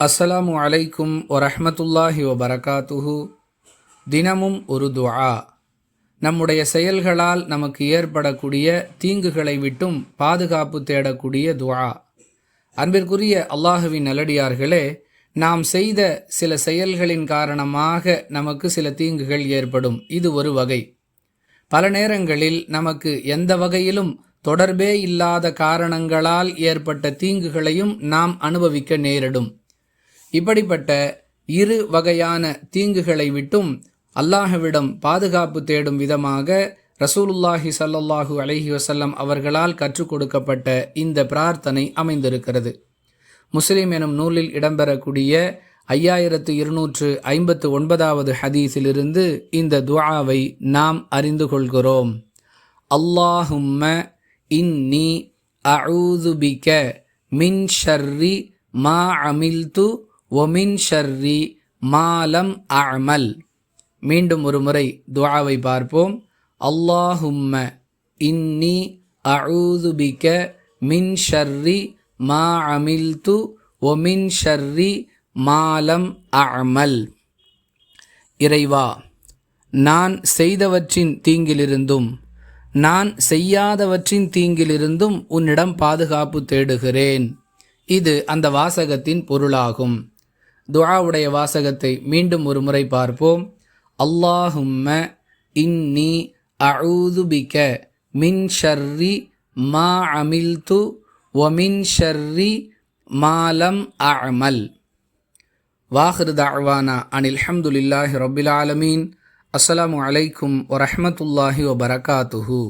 அஸ்ஸலாமு அலைக்கும் வரஹ்மத்துல்லாஹி வபரகாத்துஹு. தினமும் ஒரு துஆ. நம்முடைய செயல்களால் நமக்கு ஏற்படக்கூடிய தீங்குகளை விட்டும் பாதுகாப்பு தேடக்கூடிய துஆ. அன்பிற்குரிய அல்லாஹுவின் நல்லடியார்களே, நாம் செய்த சில செயல்களின் காரணமாக நமக்கு சில தீங்குகள் ஏற்படும். இது ஒரு வகை. பல நேரங்களில் நமக்கு எந்த வகையிலும் தொடர்பே இல்லாத காரணங்களால் ஏற்பட்ட தீங்குகளையும் நாம் அனுபவிக்க நேரிடும். இப்படிப்பட்ட இரு வகையான தீங்குகளை விட்டும் அல்லாஹ்விடம் பாதுகாப்பு தேடும் விதமாக ரசூலுல்லாஹி ஸல்லல்லாஹு அலைஹி வஸல்லம் அவர்களால் கற்றுக் கொடுக்கப்பட்ட இந்த பிரார்த்தனை அமைந்திருக்கிறது. முஸ்லிம் எனும் நூலில் இடம்பெறக்கூடிய 5259வது ஹதீஸிலிருந்து இந்த துஆவை நாம் அறிந்து கொள்கிறோம். அல்லாஹும்ம இன்னி அஊது பிக மின் ஷர்ரி மா அமில்து ஒமின் ஷர்ரி மாலம் அமல். மீண்டும் ஒரு முறை துஆவை பார்ப்போம். அல்லாஹும்ம இன்னி அஊது பிக மின் ஷர்ரி மா அமில்து ஒமின் ஷர்ரி மாலம் அமல். இறைவா, நான் செய்தவற்றின் தீங்கிலிருந்தும் நான் செய்யாதவற்றின் தீங்கிலிருந்தும் உன்னிடம் பாதுகாப்பு தேடுகிறேன். இது அந்த வாசகத்தின் பொருளாகும். துஆவுடைய வாசகத்தை மீண்டும் ஒரு முறை பார்ப்போம். அல்லாஹும்ம இன்னி அஊது பிக மின் ஷர்ரி மா அமில்து வமின் ஷர்ரி மாலம் அமல். வாஹிரு தஅவானா அனில் ஹம்துலில்லாஹி ரப்பில் ஆலமீன். அஸ்ஸலாமு அலைக்கும் வரஹ்மத்துல்லாஹி வபரகாத்துஹு.